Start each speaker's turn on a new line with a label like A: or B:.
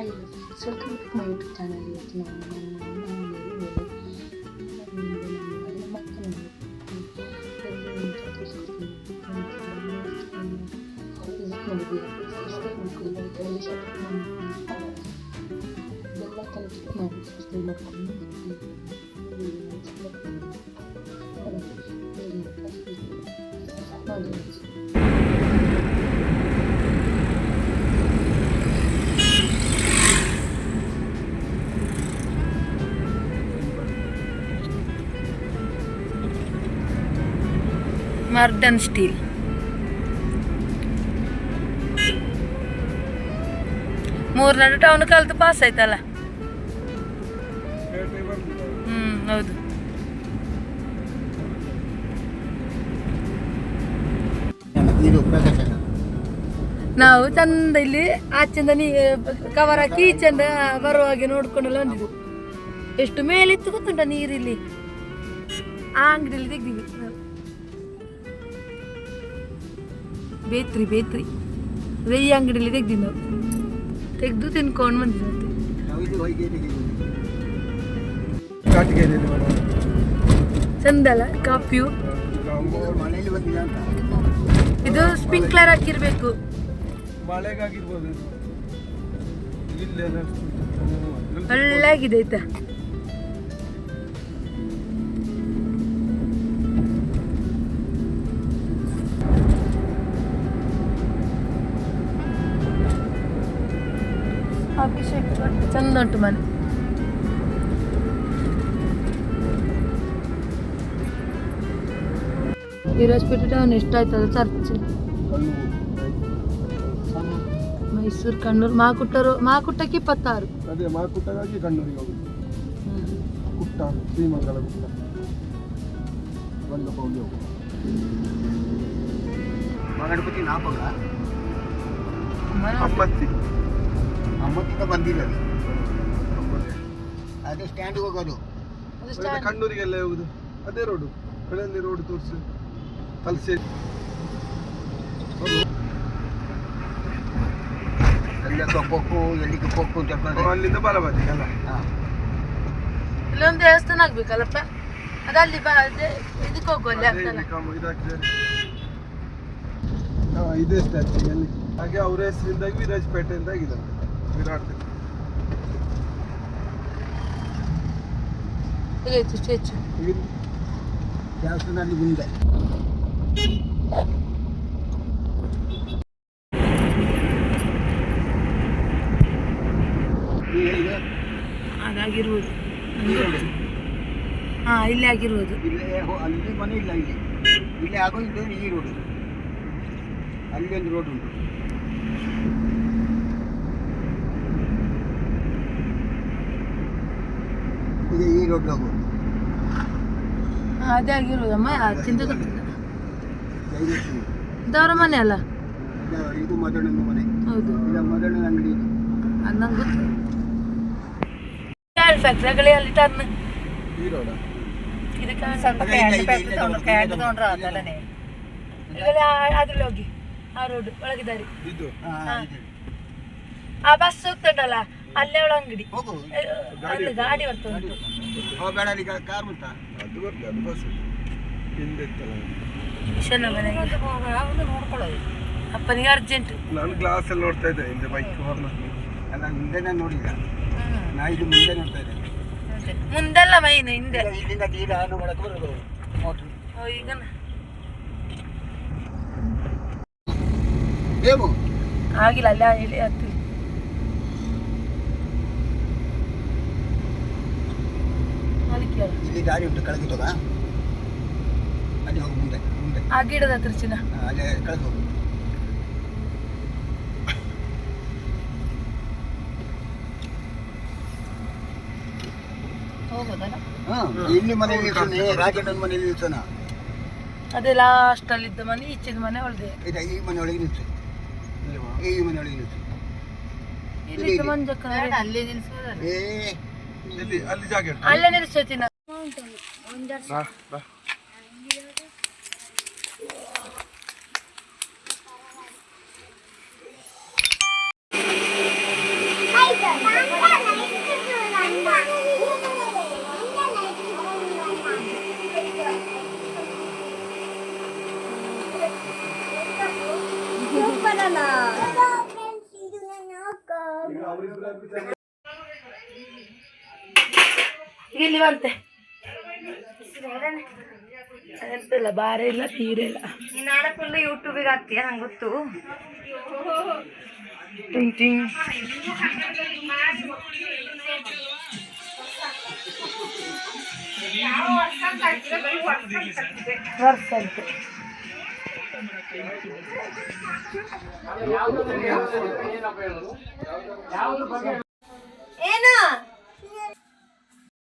A: Hi welcome to my YouTube channel. ಇವತ್ತು
B: Mardan steel Moornadu town ಕಲ್ತು pass ಆಯ್ತಲ್ಲ. ಹೌದು. ನಾವು ಚಂದ ಇಲ್ಲಿ ಆಚೆಂದ ಕವರ್ ಹಾಕಿ ಈಚೆಂದ ಬರುವಾಗೆ ನೋಡ್ಕೊಂಡೆಲ್ಲ ಬಂದಿದ್ವಿ. ಎಷ್ಟು ಮೇಲಿತ್ತು ಗೊತ್ತುಂಟ ನೀರಿಲ್ಲಿ. ಆ ಅಂಗಡಿಯಲ್ಲಿ ತೆಗ್ದಿವಿ ನಾವು. ಬೇತ್ರಿ ಈ ಅಂಗಡಿಯಲ್ಲಿ ತೆಗ್ದಿವಿ ನಾವು. ತೆಗೆದು ತಿನ್ಕೊಂಡು ಬಂದಿದ್ವಿ. ಚಂದಲ್ಲ ಕಾಫಿಯು. ಇದು ಸ್ಪ್ರಿಂಕ್ಲರ್ ಹಾಕಿರ್ಬೇಕು. ಒಳ್ಳೆಗಿದೆ ಆಯ್ತಾ. ಅಭಿಷೇಕ್ ಚಂದ ಉಂಟು ಮನೆ. ವಿರಾಜಪೇಟೆ ಟೌನ್ ಎಷ್ಟಾಯ್ತದ ಚರ್ಚ್. ಮೈಸೂರು ಕಣ್ಣೂರು ಮಾಕುಟ್ಟಕ್ಕೆ 26.
C: ಅದೇ ಮಾಕುಟ್ಟಗಾಗಿ ಕಣ್ಣೂರಿಗೆ ಹೋಗುದು. ಕುಟ್ಟ ಶ್ರೀಮಂಗಲ ಕುಟ್ಟ ರಂಗಪೌಳಿ ಹೋಗುದು. ಗಣಪತಿ ನಾಪಗ ಅಮ್ಮತ್ತಿಂದ ಬಂದಿಲ್ಲ. ಅದೇ ಸ್ಟ್ಯಾಂಡ್ಗೆ ಹೋಗೋದು. ಕಣ್ಣೂರಿಗೆಲ್ಲ ಹೋಗುದು ಅದೇ ರೋಡು. ಬೆಳಲ್ಲಿ ರೋಡ್ ತೋರಿಸಿ ಕಲ್ಸಿ ಎಲ್ಲ ಪೊಕ್ಕು ಎಲ್ಲಿಗೆ ಪೊಕ್ಕು ಅಂತ ಅಲ್ಲಿಂದ ಬಲಬದಿ ಅಲ್ಲ.
B: ಇಲ್ಲೊಂದು ದೇವಸ್ಥಾನ ಆಗ್ಬೇಕಲ್ಲಪ್ಪ. ಅದಲ್ಲಿ ಇದಕ್ಕೆ ಹೋಗುವಲ್ಲಿ ಆಗ್ತಾನೆ.
C: ಇದೇ ಸ್ಟ್ಯಾಚ್ಯೂ ಎಲ್ಲಿ ಹಾಗೆ ಅವರ ಹೆಸರಿಂದಾಗಿ ವಿರಾಜಪೇಟೆ ಅಂತ ಆಗಿದೆ. ವಿರಾಟ್
B: ಸ್ಟ್ಯಾಚ್ಯೂ
C: ದೇವಸ್ಥಾನದಲ್ಲಿ ಮುಂದೆ
B: ಅದಾಗಿರ್ಬೋದು. ಹಾ, ಇಲ್ಲಿ ಆಗಿರ್ಬೋದು.
C: ಅಲ್ಲಿ ಮನೆ ಇಲ್ಲ. ಇಲ್ಲಿ ಆಗೋ ಇದು ಈ ರೋಡು. ಅಲ್ಲಿ ಒಂದು ರೋಡ್ ಉಂಟು. ಇದು ಈ ರೋಡ್ ಹೋಗೋದು.
B: ಅದೇ ಆಗಿರ್ಬೋದಮ್ಮ. ಚಿಂತೆ ಇದವರ ಮನೆ ಅಲ್ಲ.
C: ಇದು ಮದಣ್ಣನ ಮನೆ.
B: ಹೌದು,
C: ಇದು ಮದಣ್ಣನ ಅಂಗಡಿ.
B: ಅದು ನಂಗೆ ಗೊತ್ತು. ಫ್ಯಾಕ್ಟ್ರಿಗಳೇ ಅಲ್ಲಿ ಟರ್ನ್
C: ಈ ರೋಡ.
B: ಅದ್ರಲ್ಲಿ ಹೋಗಿ ಆ ರೋಡ್ ಒಳಗಿದ್ದಾರೆ.
C: ಇದು
B: ಆ ಬಸ್ ಹೋಗ್ತದಲ್ಲ ಅಲ್ಲೇ ಒಳ ಅಂಗಡಿ. ಅಲ್ಲಿ ಗಾಡಿ ಬರ್ತದೆ.
C: ಕಾರ್ ಉಂಟಾ? ಅದು ಬರ್ತದೆ. ಅದು ಬಸ್ ಹಿಂದೆ ಇತ್ತಲ್ಲ.
B: ನೋಡ್ಕೊಳ್ಳೋದು ಅಪ್ಪನಿಗೆ ಅರ್ಜೆಂಟ್.
C: ನಾನು ಗ್ಲಾಸ್ ಅಲ್ಲಿ ನೋಡ್ತಾ ಇದ್ದೆ ಹಿಂದೆ ಬೈಕ್ ಹೋರ್ನ. ಅಲ್ಲ ಹಿಂದೆನೇ ನೋಡಿಲ್ಲ ನಾ. ಇದು ಮುಂದೆ ನೋಡ್ತಾ ಇದ್ದೆ.
B: ಮುಂದೆಲ್ಲ ಮೈನ್ ಹಿಂದೆ.
C: ಇಲ್ಲಿಂದ ತೀರಾ ನೋಡಕ್ಕೆ ಬರೋದು ಮೋಟ್ರ್.
B: ಈಗ
C: ಏನು
B: ಆಗಿಲ್ಲ. ಅಲ್ಲಿ ಹತ್ತಿರ
C: ಇಲ್ಲಿ ದಾರಿ ಉಂಟು. ಕೆಳಗಿಟ್ಟೋಗ ಅಲ್ಲಿ ಹೋಗಿ ಮುಂದೆ
B: ಆ ಗಿಡದ ಹತ್ರ ಚಿನ್ನ
C: ಅಲ್ಲೇ ಕೆಳಗೆ ಹೋಗು.
B: ಹೋಗೋದಲ್ಲ.
C: ಇಲ್ಲಿ ಮನೆಯಲ್ಲಿ ನಿಲ್ಸೋಣ. ರಾಜಣ್ಣನ ಮನೆಯಲ್ಲಿ ನಿಲ್ಸೋಣ.
B: ಅದೇ ಲಾಸ್ಟ್ ಅಲ್ಲಿದ್ದ ಮನೆ. ಈಚೆದ ಮನೆ ಒಳಗೆ.
C: ಈ ಮನೆ ಒಳಗೆ ನಿಲ್ಸು. ಈ ಮನೆ ಒಳಗೆ ನಿಲ್ಸು.
B: ಇಲ್ಲಿ ಮಂಜಕ್ಕ ಅಲ್ಲೇ ನಿಲ್ಸೋದಲ್ಲ.
C: ಅಲ್ಲಿ ಜಾಗ
B: ಅಲ್ಲೇ ನಿಲ್ಸೋತಿನ.
D: Hi guys.
B: ಅಲ್ಲ ಇಲ್ಲಿ ಬಂತೆ ಎಂತಿಲ್ಲ ಬಾರೆ ಇಲ್ಲ ತೀರೆ ಇಲ್ಲ
A: ನಾಳೆ ಫುಲ್ ಯೂಟ್ಯೂಬಿಗೆ ಹಾಕ್ತೀಯ ನಂಗೆ ಗೊತ್ತು.
B: ಟಿಂಗ್ ಟಿಂಗ್ ವರ್ಷ